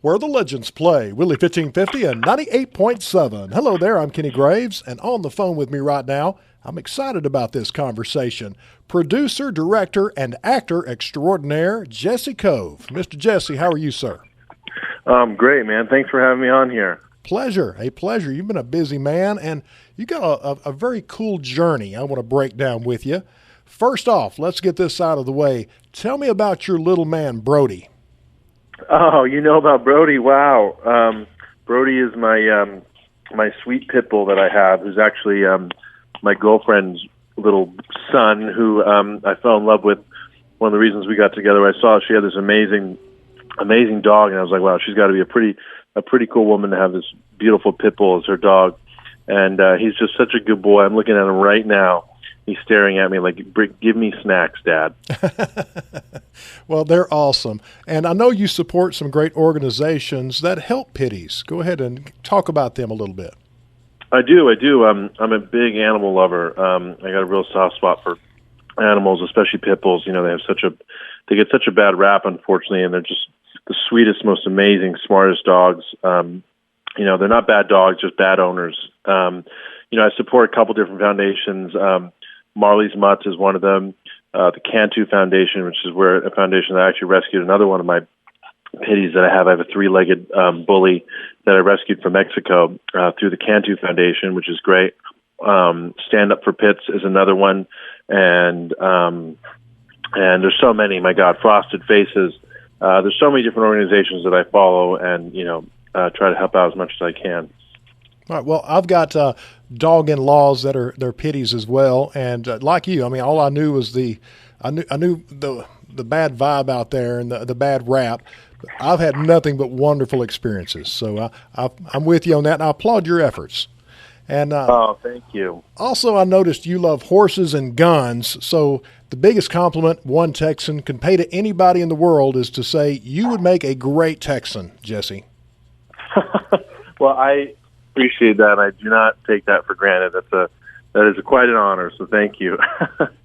where the legends play. Willie 1550 and 98.7. Hello there, I'm Kenny Graves, and on the phone with me right now, I'm excited about this conversation. Producer, director, and actor extraordinaire, Jesse Kove. Mr. Jesse, how are you, sir? Great, man. Thanks for having me on here. Pleasure, a pleasure. You've been a busy man, and you got a very cool journey I want to break down with you. First off, let's get this out of the way. Tell me about your little man, Brody. Oh, you know about Brody? Wow. Brody is my sweet pit bull that I have, who's actually my girlfriend's little son, who I fell in love with. One of the reasons we got together, I saw she had this amazing dog, and I was like, wow, she's got to be a pretty cool woman to have this beautiful pit bull as her dog. And he's just such a good boy. I'm looking at him right now. He's staring at me like, give me snacks, Dad. Well, they're awesome. And I know you support some great organizations that help pitties. Go ahead and talk about them a little bit. I do. I'm a big animal lover. I got a real soft spot for animals, especially pit bulls. You know, they get such a bad rap, unfortunately, and they're just the sweetest, most amazing, smartest dogs. You know, they're not bad dogs, just bad owners. You know, I support a couple different foundations. Marley's Mutts is one of them. The Cantu Foundation, which is a foundation that actually rescued another one of my pitties that I have. I have a three-legged bully that I rescued from Mexico through the Cantu Foundation, which is great. Stand Up for Pits is another one. And there's so many, my God, Frosted Faces. There's so many different organizations that I follow and, you know, try to help out as much as I can. All right. Well, I've got dog-in-laws that are they're pitties as well, and like you, I mean, all I knew was I knew the bad vibe out there and the bad rap. I've had nothing but wonderful experiences, so I'm with you on that, and I applaud your efforts. And oh, thank you. Also, I noticed you love horses and guns, so the biggest compliment one Texan can pay to anybody in the world is to say you would make a great Texan, Jesse. Well, I appreciate that. I do not take that for granted. That is quite an honor, so thank you.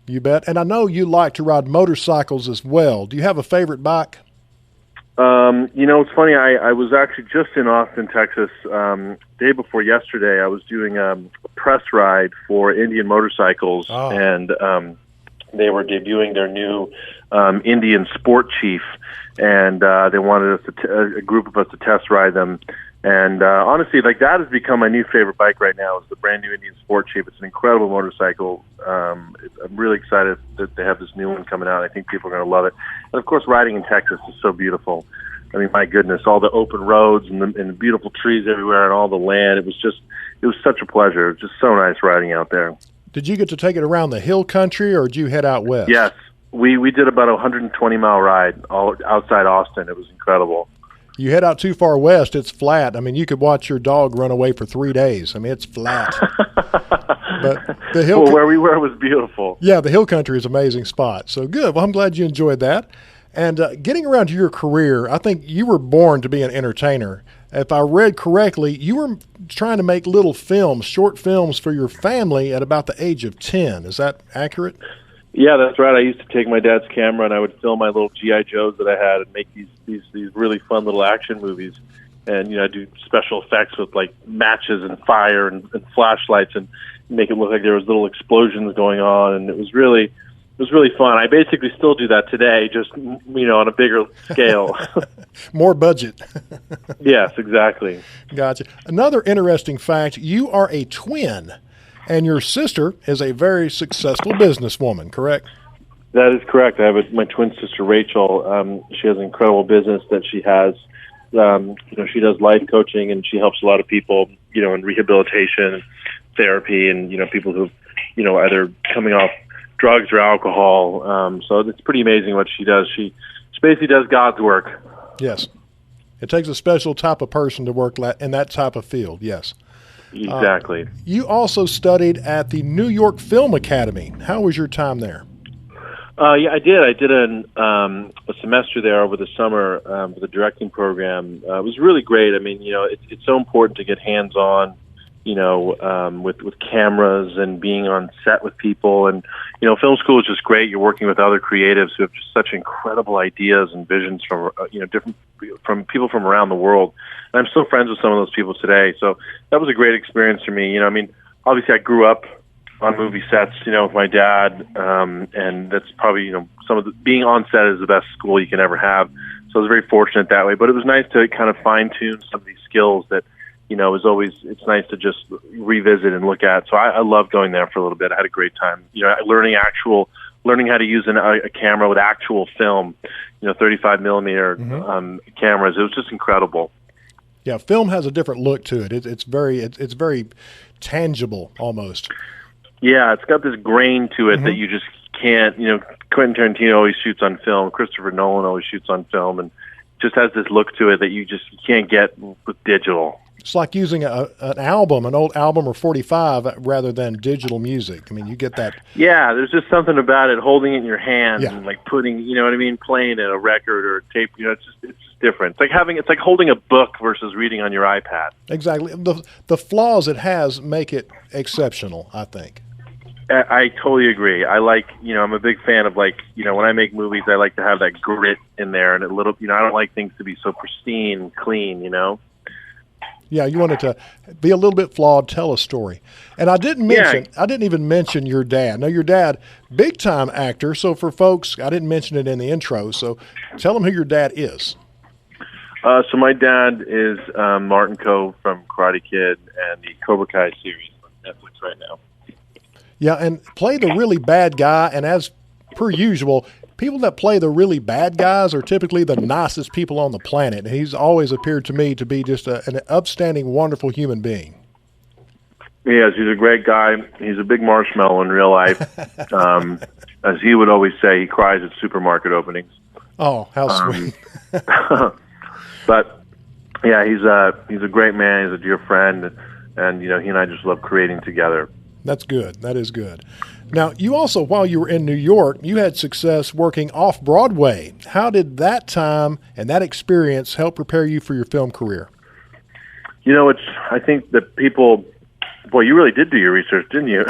You bet. And I know you like to ride motorcycles as well. Do you have a favorite bike? You know, it's funny. I was actually just in Austin, Texas, day before yesterday. I was doing a press ride for Indian Motorcycles, and they were debuting their new Indian Sport Chief, and they wanted us a group of us to test ride them. And honestly, like, that has become my new favorite bike right now. Is the brand new Indian Sport Chief. It's an incredible motorcycle. I'm really excited that they have this new one coming out. I think people are going to love it. And of course, riding in Texas is so beautiful. I mean, my goodness, all the open roads and the beautiful trees everywhere and all the land. It was such a pleasure. It was just so nice riding out there. Did you get to take it around the hill country, or did you head out west? Yes, we did about a 120-mile ride all outside Austin. It was incredible. You head out too far west, it's flat. I mean, you could watch your dog run away for 3 days. I mean, it's flat. But the hill where we were was beautiful. Yeah, the hill country is an amazing spot. So good. Well, I'm glad you enjoyed that. And getting around to your career, I think you were born to be an entertainer. If I read correctly, you were trying to make little films, short films for your family at about the age of 10. Is that accurate? Yeah, that's right. I used to take my dad's camera and I would film my little G.I. Joes that I had and make these really fun little action movies. And, you know, I do special effects with, like, matches and fire and flashlights and make it look like there was little explosions going on. And it was really fun. I basically still do that today, just, you know, on a bigger scale. More budget. Yes, exactly. Gotcha. Another interesting fact, you are a twin. And your sister is a very successful businesswoman, correct? That is correct. I have my twin sister, Rachel. She has an incredible business that she has. You know, she does life coaching, and she helps a lot of people, you know, in rehabilitation, therapy, and, you know, people who, you know, either coming off drugs or alcohol. So it's pretty amazing what she does. She basically does God's work. Yes. It takes a special type of person to work in that type of field, yes. Exactly. You also studied at the New York Film Academy. How was your time there? Yeah, I did. I did a semester there over the summer for the directing program. It was really great. I mean, you know, it's so important to get hands-on with cameras and being on set with people. And, film school is just great. You're working with other creatives who have just such incredible ideas and visions from, from people from around the world. And I'm still friends with some of those people today. So that was a great experience for me. Obviously I grew up on movie sets, with my dad. And that's probably, being on set is the best school you can ever have. So I was very fortunate that way, but it was nice to kind of fine tune some of these skills that, it's nice to just revisit and look at. So I loved going there for a little bit. I had a great time, learning how to use a camera with actual film, 35 millimeter cameras. It was just incredible. Yeah. Film has a different look to it. It's very tangible almost. Yeah. It's got this grain to it that you just can't, Quentin Tarantino always shoots on film. Christopher Nolan always shoots on film, and just has this look to it that you can't get with digital. It's like using an old album or 45 rather than digital music. I mean, you get that. Yeah, there's just something about it, holding it in your hand and like putting, playing it, a record or a tape. It's just different. It's like holding a book versus reading on your iPad. Exactly. The flaws it has make it exceptional, I think. I totally agree. I I'm a big fan of when I make movies, I like to have that grit in there and a little, I don't like things to be so pristine, clean, Yeah, you wanted to be a little bit flawed, tell a story. And I didn't even mention your dad. Now, your dad, big time actor. So for folks, I didn't mention it in the intro. So tell them who your dad is. So my dad is Martin Kove from Karate Kid and the Cobra Kai series on Netflix right now. Yeah, and play the really bad guy. And as per usual, people that play the really bad guys are typically the nicest people on the planet. And he's always appeared to me to be just an upstanding, wonderful human being. Yes, he's a great guy. He's a big marshmallow in real life. As he would always say, he cries at supermarket openings. Oh, how sweet. But, yeah, he's a great man. He's a dear friend. And, he and I just love creating together. That's good. That is good. Now, you also, while you were in New York, you had success working off-Broadway. How did that time and that experience help prepare you for your film career? I think that people, boy, you really did do your research, didn't you?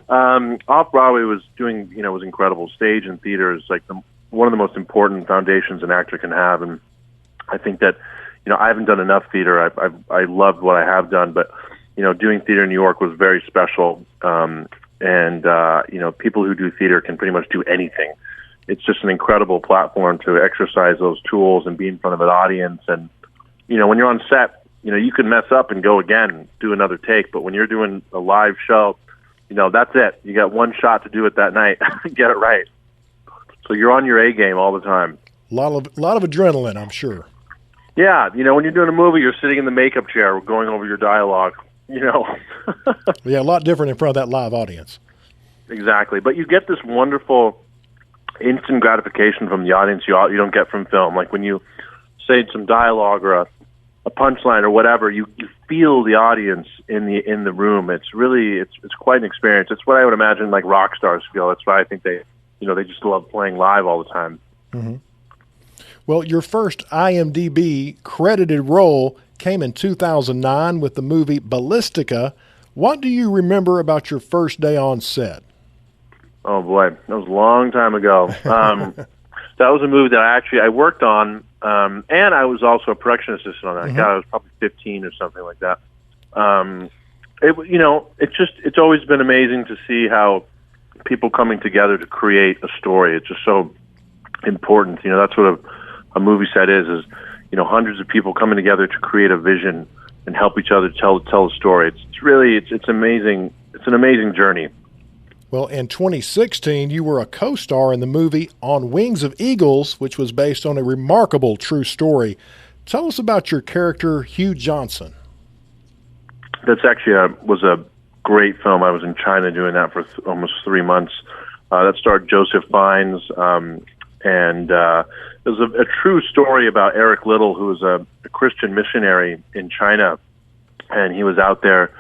Off-Broadway was was incredible. Stage and theater is like one of the most important foundations an actor can have. And I think that, I haven't done enough theater. I loved what I have done, but doing theater in New York was very special. People who do theater can pretty much do anything. It's just an incredible platform to exercise those tools and be in front of an audience. And, when you're on set, you can mess up and go again, do another take. But when you're doing a live show, that's it. You got one shot to do it that night. Get it right. So you're on your A game all the time. A lot of adrenaline, I'm sure. Yeah. When you're doing a movie, you're sitting in the makeup chair going over your dialogue. Yeah, a lot different in front of that live audience. Exactly. But you get this wonderful instant gratification from the audience you don't get from film. Like when you say some dialogue or a punchline or whatever, you feel the audience in the room. It's really, it's quite an experience. It's what I would imagine like rock stars feel. That's why I think they just love playing live all the time. Mm-hmm. Well, your first IMDb credited role came in 2009 with the movie Ballistica. What do you remember about your first day on set? Oh boy, that was a long time ago. That was a movie that I worked on, and I was also a production assistant on that. Mm-hmm. God, I was probably 15 or something like that. It's always been amazing to see how people coming together to create a story. It's just so important. That's what a movie set is hundreds of people coming together to create a vision and help each other tell a story. It's amazing. It's an amazing journey. Well, in 2016, you were a co-star in the movie On Wings of Eagles, which was based on a remarkable true story. Tell us about your character, Hugh Johnson. That's actually was a great film. I was in China doing that for almost 3 months. That starred Joseph Fiennes, and it was a true story about Eric Liddell, who was a Christian missionary in China, and he was out there,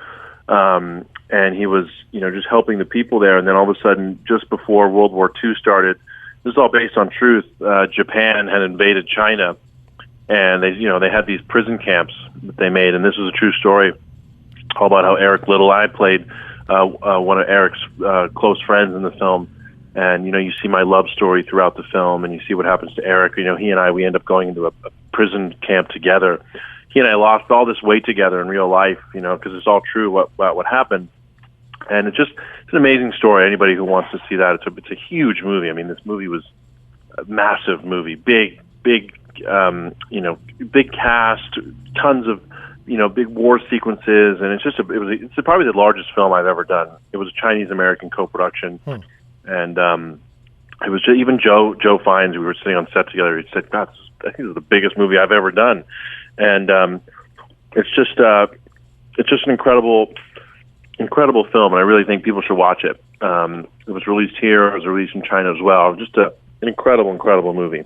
and he was, just helping the people there. And then all of a sudden, just before World War II started, this is all based on truth. Japan had invaded China, and they had these prison camps that they made, and this was a true story. all about how Eric Little, I played one of Eric's close friends in the film. And, you see my love story throughout the film, and you see what happens to Eric. He and I, we end up going into a prison camp together. He and I lost all this weight together in real life, because it's all true what happened. And it's an amazing story. Anybody who wants to see that, it's a huge movie. I mean, this movie was a massive movie, big cast, tons of, big war sequences, and it's probably the largest film I've ever done. It was a Chinese-American co-production, and it was even Joe Fiennes. We were sitting on set together. He said, "God, I think this is the biggest movie I've ever done," and it's just an incredible film, and I really think people should watch it. It was released here. It was released in China as well. Just an incredible movie.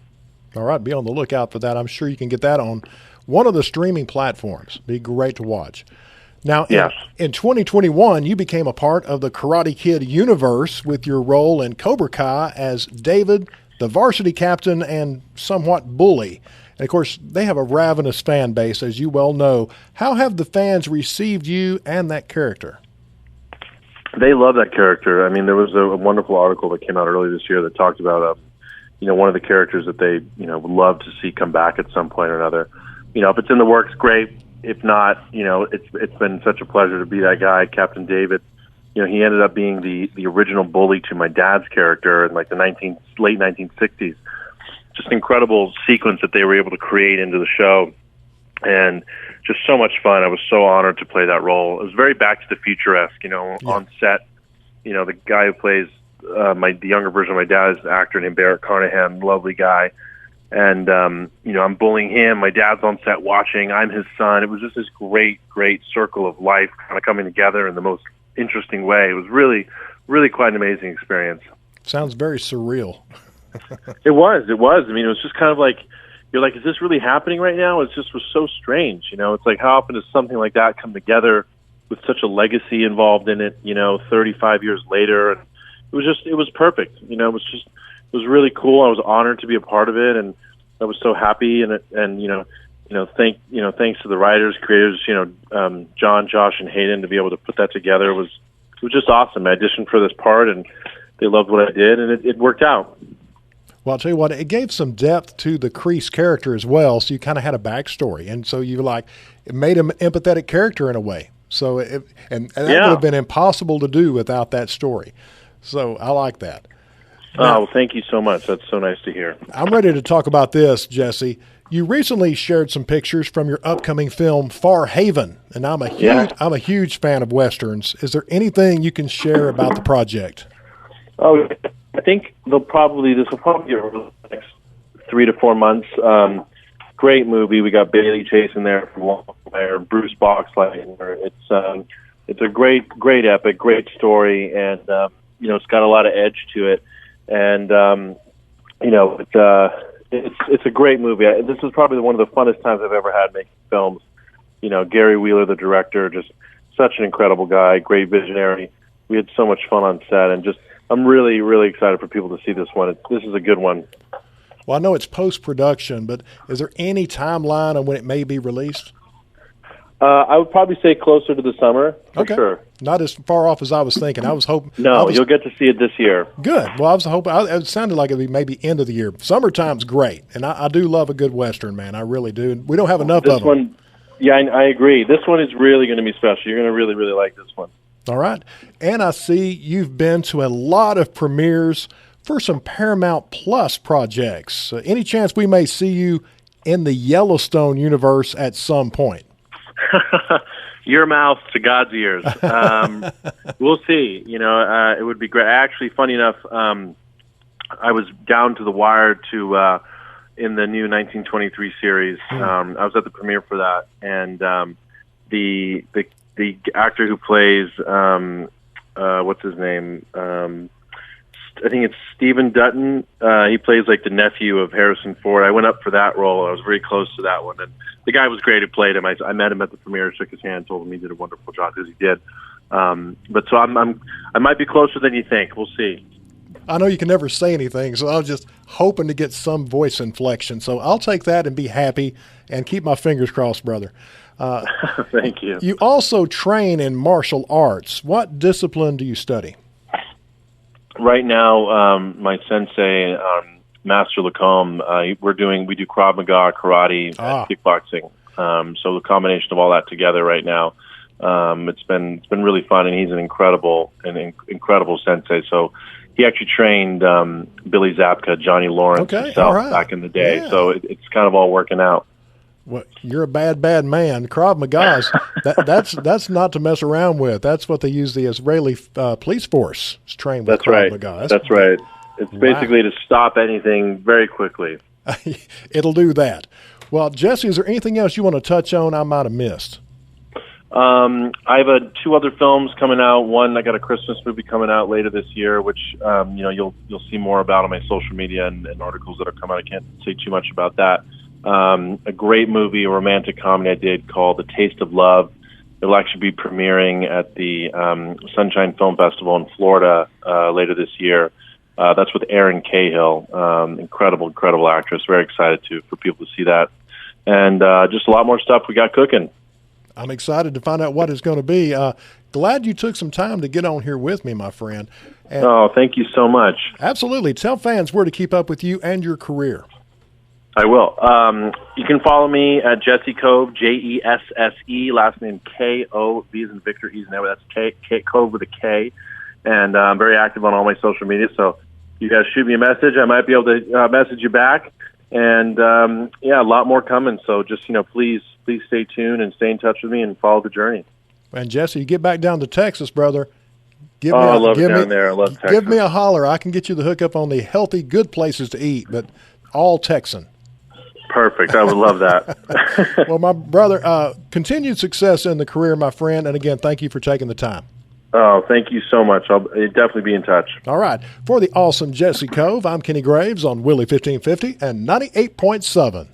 All right, be on the lookout for that. I'm sure you can get that on one of the streaming platforms. Be great to watch. Now, in 2021, you became a part of the Karate Kid universe with your role in Cobra Kai as David, the varsity captain and somewhat bully. And, of course, they have a ravenous fan base, as you well know. How have the fans received you and that character? They love that character. I mean, there was a wonderful article that came out earlier this year that talked about, one of the characters that they, would love to see come back at some point or another. If it's in the works, great. If not, it's been such a pleasure to be that guy, Captain David. He ended up being the original bully to my dad's character in like the late 1960s. Just an incredible sequence that they were able to create into the show, and just so much fun. I was so honored to play that role. It was very Back to the Future-esque, on set. The guy who plays the younger version of my dad is an actor named Barrett Carnahan, lovely guy. And, I'm bullying him. My dad's on set watching. I'm his son. It was just this great circle of life kind of coming together in the most interesting way. It was really, really quite an amazing experience. Sounds very surreal. It was. I mean, it was just kind of like, you're like, is this really happening right now? It just was so strange. It's like, how often does something like that come together with such a legacy involved in it, 35 years later? And it was perfect. It was really cool. I was honored to be a part of it, and I was so happy. And thanks to the writers, creators, John, Josh, and Hayden to be able to put that together was just awesome. I auditioned for this part, and they loved what I did, and it worked out. Well, I'll tell you what, it gave some depth to the Kreese character as well, so you kind of had a backstory. And so it made him an empathetic character in a way. So, that would have been impossible to do without that story. So I like that. Now, well, thank you so much. That's so nice to hear. I'm ready to talk about this, Jesse. You recently shared some pictures from your upcoming film, Far Haven, and I'm a huge fan of Westerns. Is there anything you can share about the project? Oh, I think this will probably be over the next 3 to 4 months. Great movie. We got Bailey Chase in there from Longmire, Bruce Boxleitner. It's a great epic, great story, and it's got a lot of edge to it. And it's a great movie. This is probably one of the funnest times I've ever had making films. Gary Wheeler, the director, just such an incredible guy, great visionary. We had so much fun on set, and I'm really, really excited for people to see this one. This is a good one. Well, I know it's post-production, but is there any timeline on when it may be released? I would probably say closer to the summer, for sure. Not as far off as I was thinking. I was hoping. No, you'll get to see it this year. Good. Well, I was hoping. It sounded like it would be maybe end of the year. Summertime's great, and I do love a good Western, man. I really do. We don't have enough of them. This one, yeah, I agree. This one is really going to be special. You're going to really, really like this one. All right. And I see you've been to a lot of premieres for some Paramount Plus projects. Any chance we may see you in the Yellowstone universe at some point? Your mouth to God's ears. We'll see. It would be great. Actually, funny enough, I was down to the wire to in the new 1923 series. I was at the premiere for that, and the actor who plays what's his name? I think it's Stephen Dutton. He plays like the nephew of Harrison Ford. I went up for that role. I was very close to that one, and the guy was great who played him. I met him at the premiere, shook his hand, told him he did a wonderful job, because he did. But so I might be closer than you think. We'll see. I know you can never say anything, so I was just hoping to get some voice inflection. So I'll take that and be happy and keep my fingers crossed, brother. Thank you. You also train in martial arts. What discipline do you study? Right now, my sensei, Master Lacombe, we do Krav Maga, karate, and kickboxing. So the combination of all that together right now, it's been really fun, and he's an incredible sensei. So he actually trained Billy Zabka, Johnny Lawrence himself back in the day. Yeah. So it's kind of all working out. Well, you're a bad man. Krav Maga's that's not to mess around with. That's what they use the Israeli police force is trained with. Krav Maga. That's right. It's basically to stop anything very quickly. It'll do that. Well, Jesse, is there anything else you want to touch on I might have missed? I have 2 other films coming out. One, I got a Christmas movie coming out later this year, which you'll see more about on my social media and articles that are coming out. I can't say too much about that. A great movie, a romantic comedy I did called The Taste of Love. It'll actually be premiering at the Sunshine Film Festival in Florida later this year. That's with Erin Cahill, incredible actress. Very excited for people to see that, and just a lot more stuff we got cooking. I'm excited to find out what it's going to be. Glad you took some time to get on here with me, my friend. And thank you so much. Absolutely. Tell fans where to keep up with you and your career. I will. You can follow me at Jesse Kove, Jesse, last name Kove, V as in Victor, E as in Edward. That's Kove with a K. And I'm very active on all my social media, so you guys shoot me a message. I might be able to message you back. And, a lot more coming. So just, please stay tuned and stay in touch with me and follow the journey. And, Jesse, you get back down to Texas, brother. I love it down there. I love Texas. Give me a holler. I can get you the hookup on the healthy, good places to eat, but all Texan. Perfect. I would love that. Well, my brother, continued success in the career, my friend. And, again, thank you for taking the time. Oh, thank you so much. I'll definitely be in touch. All right. For the awesome Jesse Kove, I'm Kenny Graves on Willie 1550 and 98.7.